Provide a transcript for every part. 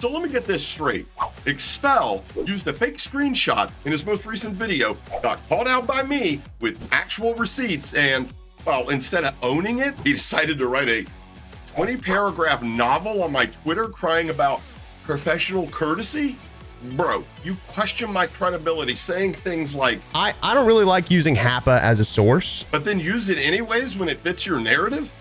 So let me get this straight. Expel used a fake screenshot in his most recent video, got called out by me with actual receipts, and, well, instead of owning it, he decided to write a 20-paragraph novel on my Twitter crying about professional courtesy? Bro, you question my credibility saying things like, I don't really like using HAPA as a source, but then use it anyways when it fits your narrative?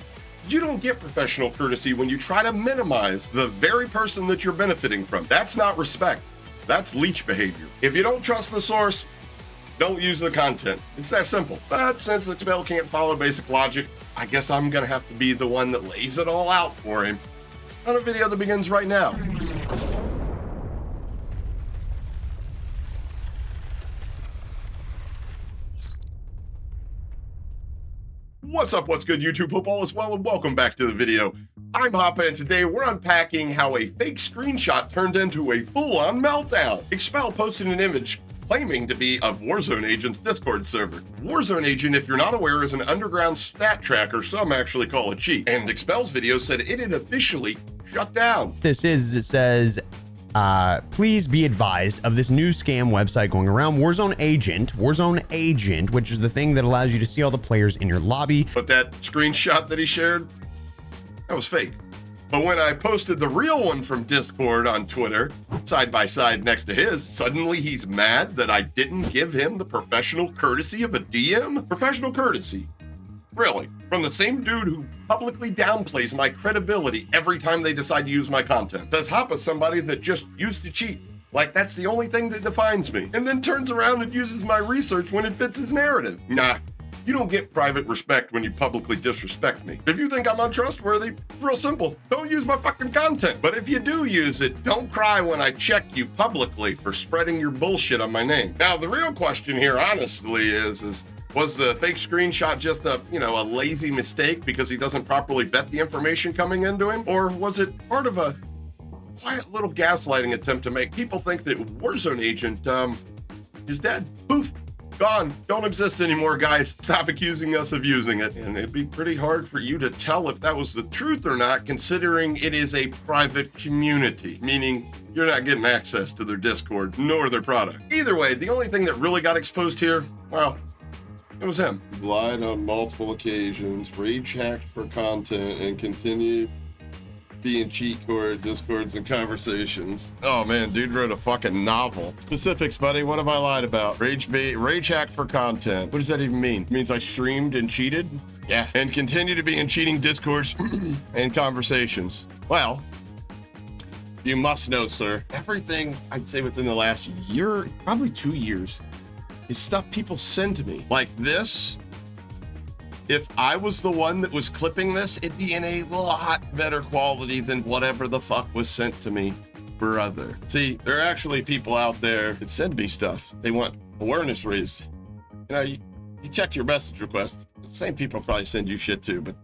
You don't get professional courtesy when you try to minimize the very person that you're benefiting from. That's not respect. That's leech behavior. If you don't trust the source, don't use the content. It's that simple. But since Expel can't follow basic logic, I guess I'm gonna have to be the one that lays it all out for him on a video that begins right now. What's up, what's good, YouTube football as well, and welcome back to the video. I'm Hoppa, and today we're unpacking how a fake screenshot turned into a full-on meltdown. Expel posted an image claiming to be of Warzone Agent's Discord server. Warzone Agent, if you're not aware, is an underground stat tracker some actually call a cheat, and Expel's video said it had officially shut down. it says, please be advised of this new scam website going around, Warzone Agent, which is the thing that allows you to see all the players in your lobby. But that screenshot that he shared, that was fake. But when I posted the real one from Discord on Twitter, side by side next to his, suddenly he's mad that I didn't give him the professional courtesy of a DM? Professional courtesy? Really? From the same dude who publicly downplays my credibility every time they decide to use my content. Says Hoppa's somebody that just used to cheat. Like that's the only thing that defines me. And then turns around and uses my research when it fits his narrative. Nah. You don't get private respect when you publicly disrespect me. If you think I'm untrustworthy, it's real simple. Don't use my fucking content. But if you do use it, don't cry when I check you publicly for spreading your bullshit on my name. Now, the real question here, honestly, is was the fake screenshot just a lazy mistake because he doesn't properly vet the information coming into him? Or was it part of a quiet little gaslighting attempt to make people think that Warzone Agent is dead? Poof. Gone. Don't exist anymore, guys. Stop accusing us of using it. And it'd be pretty hard for you to tell if that was the truth or not, considering it is a private community, meaning you're not getting access to their Discord nor their product. Either way, the only thing that really got exposed here, well, it was him. Lied on multiple occasions, rage hacked for content, and continued being cheat code discords and conversations. Oh man, dude wrote a fucking novel. Specifics, buddy. What have I lied about? Rage hack for content. What does that even mean? It means I streamed and cheated? Yeah. And continue to be in cheating discourse and conversations. Well, you must know, sir, everything I'd say within the last year, probably 2 years, is stuff people send to me. Like this. If I was the one that was clipping this, it'd be in a lot better quality than whatever the fuck was sent to me, brother. See, there are actually people out there that send me stuff. They want awareness raised. You check your message request. The same people probably send you shit too, but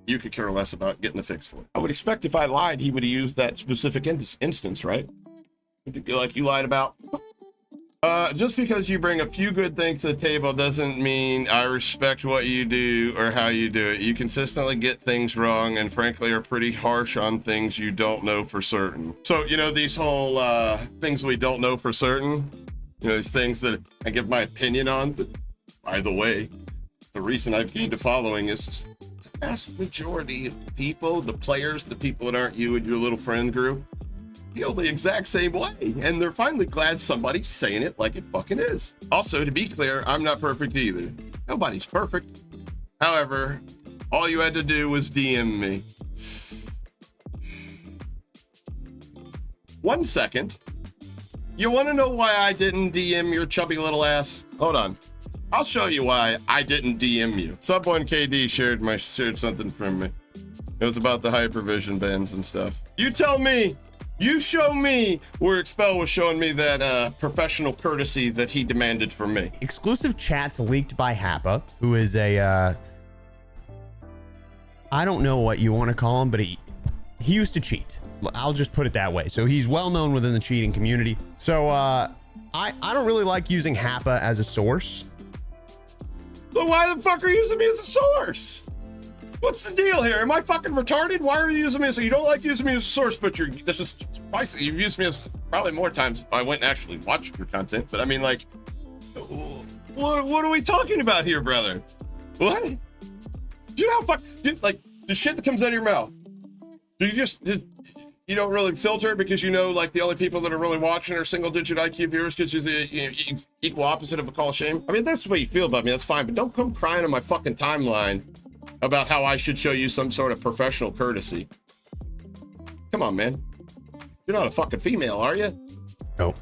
you could care less about getting the fix for it. I would expect if I lied, he would have used that specific instance, right? Like you lied about. Just because you bring a few good things to the table doesn't mean I respect what you do or how you do it. You consistently get things wrong and frankly are pretty harsh on things you don't know for certain. So, these whole things we don't know for certain, these things that I give my opinion on, but by the way, the reason I've gained a following is the vast majority of people, the players, the people that aren't you and your little friend group, feel the exact same way, and they're finally glad somebody's saying it like it fucking is. Also, to be clear, I'm not perfect either. Nobody's perfect. However, all you had to do was DM me. 1 second. You want to know why I didn't DM your chubby little ass? Hold on. I'll show you why I didn't DM you. Sub1KD shared something from me. It was about the hypervision bans and stuff. You tell me. You show me where Expel was showing me that professional courtesy that he demanded from me. Exclusive chats leaked by HAPA, who is a, I don't know what you want to call him, but he used to cheat. I'll just put it that way. So he's well known within the cheating community. So I don't really like using HAPA as a source. But why the fuck are you using me as a source? What's the deal here? Am I fucking retarded? Why are you using me as you don't like using me as a source, but this is spicy. You've used me as probably more times if I went and actually watched your content. But I mean, like, what are we talking about here, brother? What? Do you know how like the shit that comes out of your mouth? Do you just you don't really filter because you know, like, the only people that are really watching are single-digit IQ viewers because you're the equal opposite of a call of shame? I mean, if that's the way you feel about me, that's fine, but don't come crying on my fucking timeline about how I should show you some sort of professional courtesy. Come on, man. You're not a fucking female, are you? No.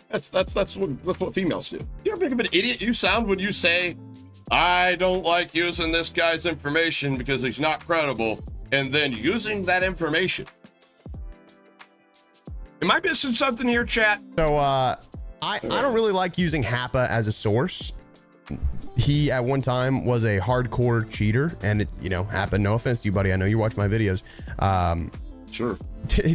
That's what females do. You're how big of an idiot you sound when you say, I don't like using this guy's information because he's not credible, and then using that information. Am I missing something here, chat? So I don't really like using Happa as a source. He at one time was a hardcore cheater, and it, you know, Happa, no offense to you, buddy, I know you watch my videos. Sure.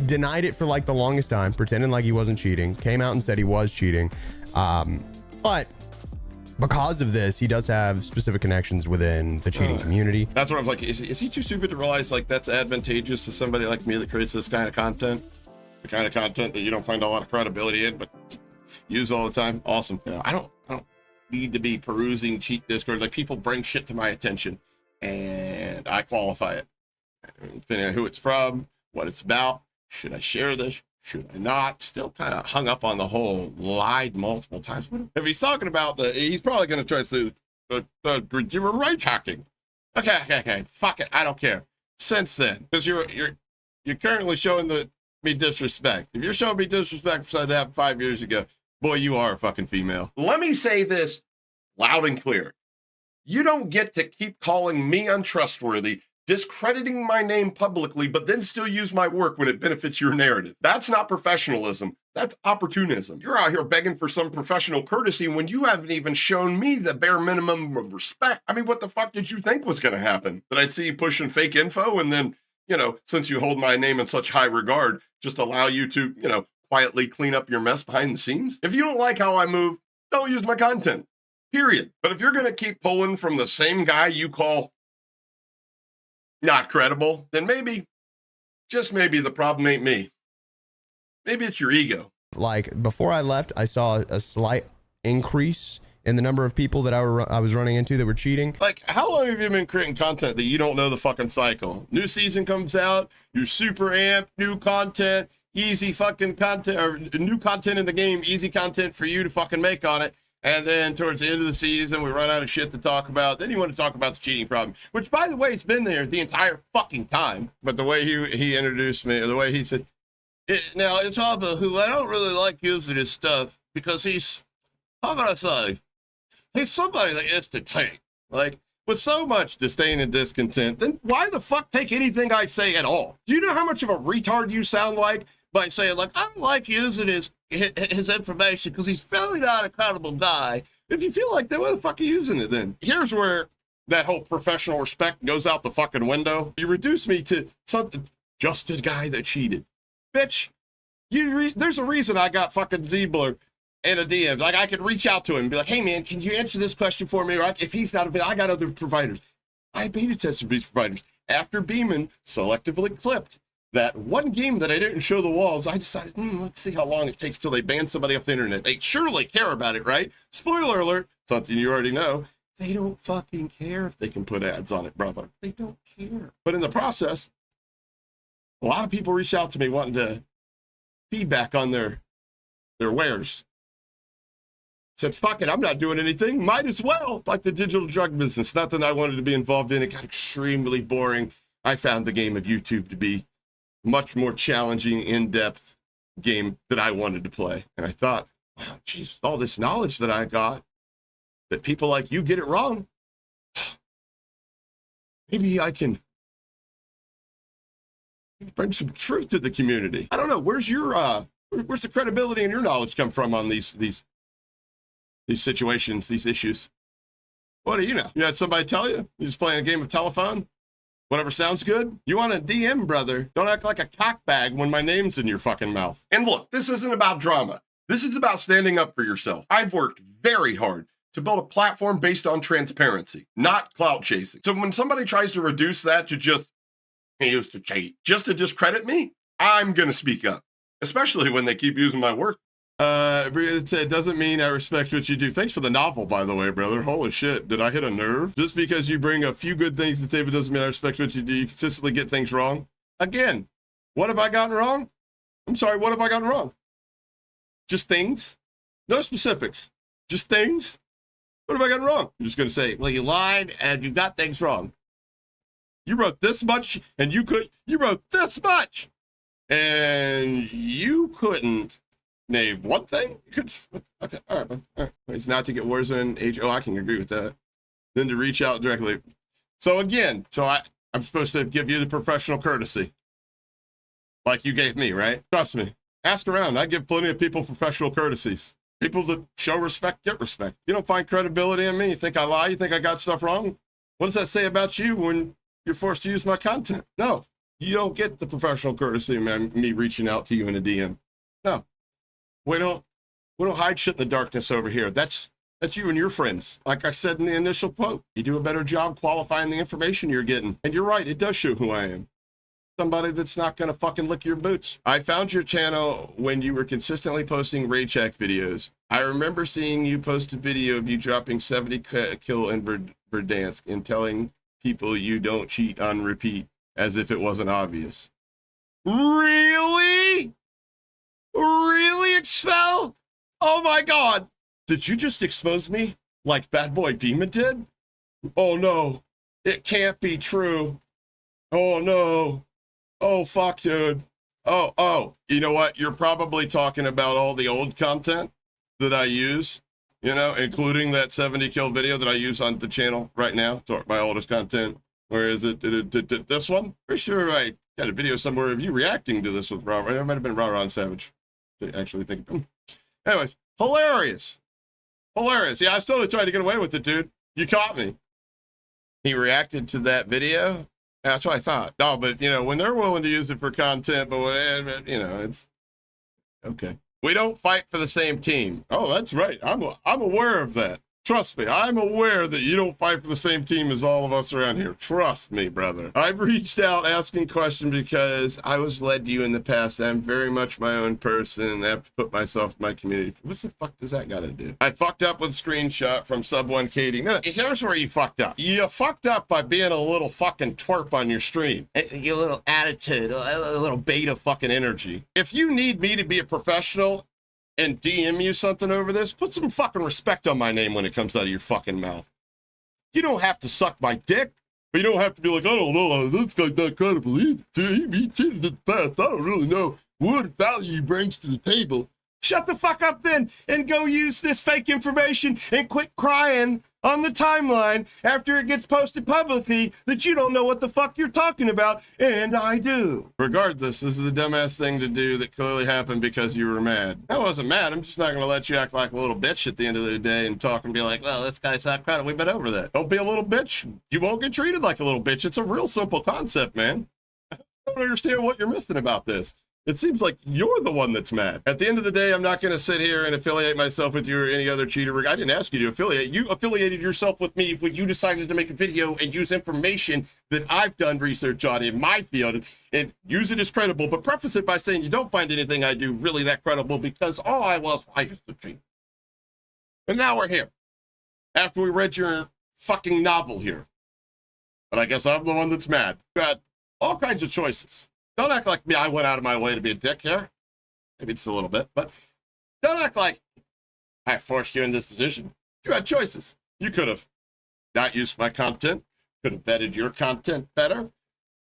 Denied it for like the longest time, pretending like he wasn't cheating, came out and said he was cheating. But because of this, he does have specific connections within the cheating community. That's what I'm like, is he too stupid to realize like that's advantageous to somebody like me that creates this kind of content? The kind of content that you don't find a lot of credibility in, but use all the time. Awesome. You know, I don't need to be perusing cheat Discord. Like, people bring shit to my attention and I qualify it. Depending on who it's from, what it's about. Should I share this? Should I not? Still kind of hung up on the whole lied multiple times. If he's talking about he's probably going to try to say you were rage hacking. Okay. Fuck it. I don't care. Since then, because you're currently showing me disrespect. If you're showing me disrespect for something that happened 5 years ago, boy, you are a fucking female. Let me say this loud and clear. You don't get to keep calling me untrustworthy, discrediting my name publicly, but then still use my work when it benefits your narrative. That's not professionalism. That's opportunism. You're out here begging for some professional courtesy when you haven't even shown me the bare minimum of respect. I mean, what the fuck did you think was going to happen? That I'd see you pushing fake info and then, you know, since you hold my name in such high regard, just allow you to, you know, quietly clean up your mess behind the scenes? If you don't like how I move, don't use my content, period. But if you're going to keep pulling from the same guy you call not credible, then maybe, just maybe, the problem ain't me. Maybe it's your ego. Like, before I left, I saw a slight increase in the number of people that I was running into that were cheating. Like, how long have you been creating content that you don't know the fucking cycle? New season comes out, you're super amped, new content, easy fucking content, or new content in the game, easy content for you to fucking make on it. And then towards the end of the season, we run out of shit to talk about. Then you want to talk about the cheating problem, which, by the way, it's been there the entire fucking time. But the way he introduced me, or the way he said, now it's Abba, who I don't really like using his stuff because he's, how can I say, he's somebody that is to take. Like, with so much disdain and discontent, then why the fuck take anything I say at all? Do you know how much of a retard you sound like by saying, like, I don't like using his information because he's fairly not a credible guy? If you feel like that, why the fuck are you using it then? Here's where that whole professional respect goes out the fucking window. You reduce me to something, just a guy that cheated. Bitch, there's a reason I got fucking Ziebler in a DM. Like, I could reach out to him and be like, hey man, can you answer this question for me? Or if he's not available, I got other providers. I beta tested these providers. After Beeman selectively clipped that one game that I didn't show the walls, I decided, let's see how long it takes till they ban somebody off the internet. They surely care about it, right? Spoiler alert, something you already know. They don't fucking care if they can put ads on it, brother. They don't care. But in the process, a lot of people reach out to me wanting to feedback on their wares. Said, fuck it, I'm not doing anything. Might as well. Like the digital drug business. Not that I wanted to be involved in. It got extremely boring. I found the game of YouTube to be much more challenging, in-depth game that I wanted to play. And I thought, wow, geez, all this knowledge that I got, that people like you get it wrong. Maybe I can bring some truth to the community. I don't know. Where's the credibility and your knowledge come from on these situations, these issues? What do you know? You had somebody tell you? You're just playing a game of telephone? Whatever sounds good? You want a DM, brother. Don't act like a cockbag when my name's in your fucking mouth. And look, this isn't about drama. This is about standing up for yourself. I've worked very hard to build a platform based on transparency, not clout chasing. So when somebody tries to reduce that to just, he used to cheat, just to discredit me, I'm going to speak up, especially when they keep using my work. It doesn't mean I respect what you do. Thanks for the novel, by the way, brother. Holy shit. Did I hit a nerve? Just because you bring a few good things to the table doesn't mean I respect what you do. You consistently get things wrong. Again, what have I gotten wrong? I'm sorry, what have I gotten wrong? Just things? No specifics. Just things? What have I gotten wrong? I'm just going to say, well, you lied and you got things wrong. You wrote this much and you wrote this much and you couldn't name one thing. You could, okay, all right, man. All right. It's not to get Warzone Agent. Oh, I can agree with that. Then to reach out directly. So again, I'm supposed to give you the professional courtesy. Like you gave me, right? Trust me. Ask around. I give plenty of people professional courtesies. People that show respect, get respect. You don't find credibility in me. You think I lie? You think I got stuff wrong? What does that say about you when you're forced to use my content? No, you don't get the professional courtesy of me reaching out to you in a DM. No, we don't hide shit in the darkness over here. That's you and your friends. Like I said in the initial quote, you do a better job qualifying the information you're getting. And you're right, it does show who I am. Somebody that's not gonna fucking lick your boots. I found your channel when you were consistently posting raid check videos. I remember seeing you post a video of you dropping 70 kill in Verdansk and telling people you don't cheat on repeat as if it wasn't obvious. Really? Really, Expel? Oh my God. Did you just expose me like Bad Boy Beeman did? Oh no, it can't be true. Oh no. Oh, fuck, dude. Oh, you know what? You're probably talking about all the old content that I use, you know, including that 70 kill video that I use on the channel right now. It's my oldest content. Where is it? This one? For sure I got a video somewhere of you reacting to this with Robert. It might have been Ron Savage. I actually think. Anyways, hilarious. Hilarious. Yeah, I was totally trying to get away with it, dude. You caught me. He reacted to that video. That's what I thought. No, but, you know, when they're willing to use it for content, but, you know, it's okay. We don't fight for the same team. Oh, that's right. I'm aware of that. Trust me, I'm aware that you don't fight for the same team as all of us around here. Trust me, brother. I've reached out asking questions because I was led to you in the past. I'm very much my own person and I have to put myself in my community. What the fuck does that got to do? I fucked up with screenshot from Sub1KD. No, here's where you fucked up. You fucked up by being a little fucking twerp on your stream. Your little attitude, a little beta fucking energy. If you need me to be a professional and DM you something over this, put some fucking respect on my name when it comes out of your fucking mouth. You don't have to suck my dick, but you don't have to be like, I don't know, this guy's not credible either. He cheated in the past. I don't really know what value he brings to the table. Shut the fuck up then and go use this fake information and quit crying on the timeline after it gets posted publicly that you don't know what the fuck you're talking about, and I do. Regardless, this is a dumbass thing to do that clearly happened because you were mad. I wasn't mad. I'm just not going to let you act like a little bitch at the end of the day and talk and be like, well, this guy's not credible. We've been over that. Don't be a little bitch. You won't get treated like a little bitch. It's a real simple concept, man. I don't understand what you're missing about this. It seems like you're the one that's mad. At the end of the day, I'm not going to sit here and affiliate myself with you or any other cheater. I didn't ask you to affiliate. You affiliated yourself with me when you decided to make a video and use information that I've done research on in my field and use it as credible, but preface it by saying you don't find anything I do really that credible because all I used to cheat. And now we're here. After we read your fucking novel here. But I guess I'm the one that's mad. You had all kinds of choices. Don't act like me. I went out of my way to be a dick here. Maybe just a little bit, but don't act like I forced you in this position. You had choices. You could have not used my content, could have vetted your content better,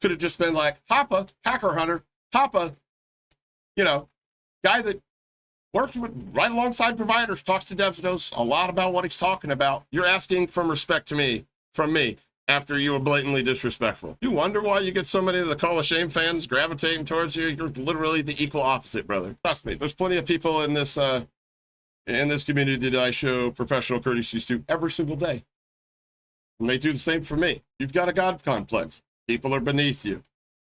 could have just been like, Hoppa, hacker hunter, Hoppa, you know, guy that works with right alongside providers, talks to devs, knows a lot about what he's talking about. You're asking from respect to me, from me. After you were blatantly disrespectful. You wonder why you get so many of the Call of Shame fans gravitating towards you? You're literally the equal opposite, brother. Trust me, there's plenty of people in this community that I show professional courtesies to every single day. And they do the same for me. You've got a God complex. People are beneath you.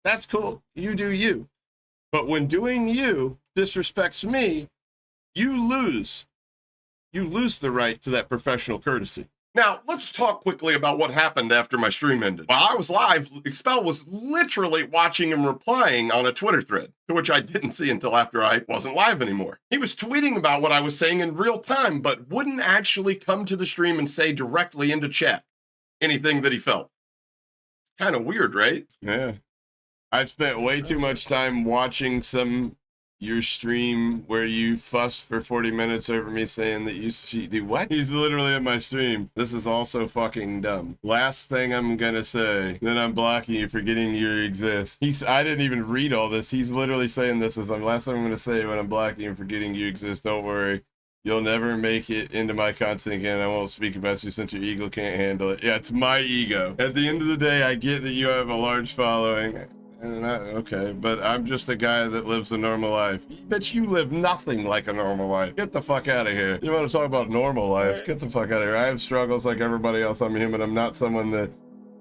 That's cool. You do you. But when doing you disrespects me, you lose. you lose the right to that professional courtesy. Now, let's talk quickly about what happened after my stream ended. While I was live, Expel was literally watching and replying on a Twitter thread, to which I didn't see until after I wasn't live anymore. He was tweeting about what I was saying in real time, but wouldn't actually come to the stream and say directly into chat anything that he felt. Kind of weird, right? Yeah. I've spent way too much time watching your stream where you fuss for 40 minutes over me saying that you do what? He's literally in my stream. This is also fucking dumb. Last thing I'm gonna say, then I'm blocking you, forgetting you exist. I didn't even read all this. He's literally saying this as last thing I'm gonna say when I'm blocking you, forgetting you exist. Don't worry. You'll never make it into my content again. I won't speak about you since your ego can't handle it. Yeah, it's my ego. At the end of the day, I get that you have a large following. Okay, but I'm just a guy that lives a normal life. But you live nothing like a normal life. Get the fuck out of here. You want to talk about normal life? Get the fuck out of here. I have struggles like everybody else. I'm human. I'm not someone that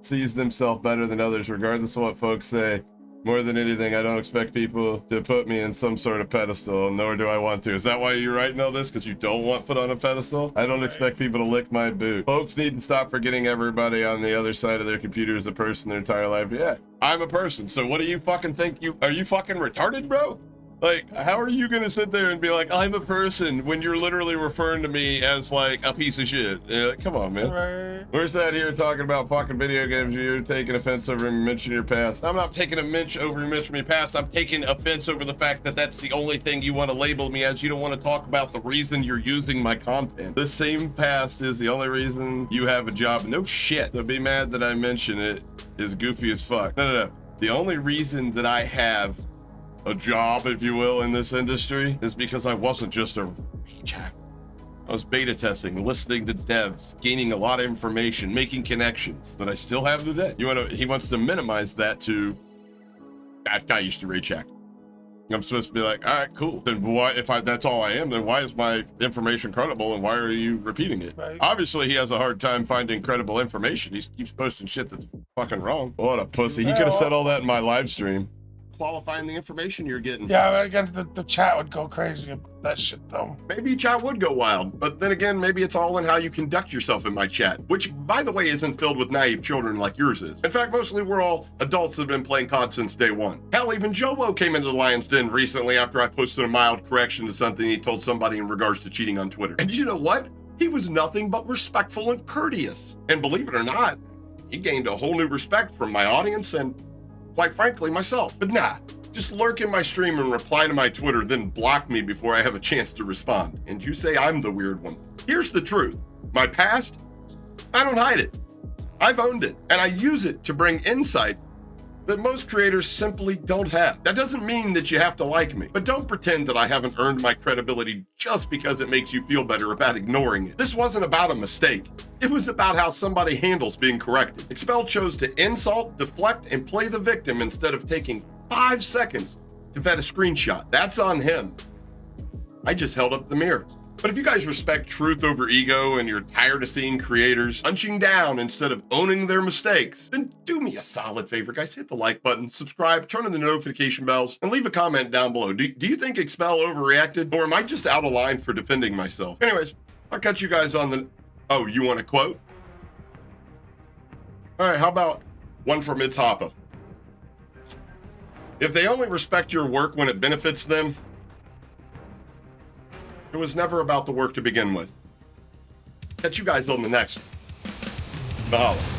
sees themselves better than others, regardless of what folks say. More than anything, I don't expect people to put me in some sort of pedestal, nor do I want to. Is that why you're writing all this? Because you don't want put on a pedestal? I don't expect people to lick my boot. Folks need to stop forgetting everybody on the other side of their computer is a person their entire life. Yeah, I'm a person. So what do you fucking think are you fucking retarded, bro? Like, how are you gonna sit there and be like, I'm a person, when you're literally referring to me as like a piece of shit? Come on, man. Right. We're sat here talking about fucking video games. You're taking offense over me mentioning your past. I'm not taking offense over you mentioning your past. I'm taking offense over the fact that that's the only thing you want to label me as. You don't want to talk about the reason you're using my content. The same past is the only reason you have a job. No shit. To be mad that I mention it is goofy as fuck. No. The only reason that I have a job, if you will, in this industry is because I wasn't just a reject. I was beta testing, listening to devs, gaining a lot of information, making connections that I still have today. He wants to minimize that to that guy used to recheck. I'm supposed to be like, all right, cool. Then why, if that's all I am, then why is my information credible and why are you repeating it? Right. Obviously, he has a hard time finding credible information. He keeps posting shit that's fucking wrong. What a pussy. He could have said all that in my live stream. Qualifying the information you're getting. Yeah, again, the chat would go crazy about that shit, though. Maybe chat would go wild, but then again, maybe it's all in how you conduct yourself in my chat, which, by the way, isn't filled with naive children like yours is. In fact, mostly we're all adults that have been playing COD since day one. Hell, even Jobo came into the Lion's Den recently after I posted a mild correction to something he told somebody in regards to cheating on Twitter. And you know what? He was nothing but respectful and courteous. And believe it or not, he gained a whole new respect from my audience and, quite frankly, myself. But nah, just lurk in my stream and reply to my Twitter, then block me before I have a chance to respond. And you say I'm the weird one. Here's the truth. My past, I don't hide it. I've owned it, and I use it to bring insight that most creators simply don't have. That doesn't mean that you have to like me, but don't pretend that I haven't earned my credibility just because it makes you feel better about ignoring it. This wasn't about a mistake. It was about how somebody handles being corrected. Expel chose to insult, deflect, and play the victim instead of taking 5 seconds to vet a screenshot. That's on him. I just held up the mirror. But if you guys respect truth over ego and you're tired of seeing creators punching down instead of owning their mistakes, then do me a solid favor, guys. Hit the like button, subscribe, turn on the notification bells, and leave a comment down below. Do you think Expel overreacted, or am I just out of line for defending myself? Anyways, I'll catch you guys on the... Oh, you want a quote? All right, how about one from Itapa? If they only respect your work when it benefits them, it was never about the work to begin with. Catch you guys on the next one. Mahalo.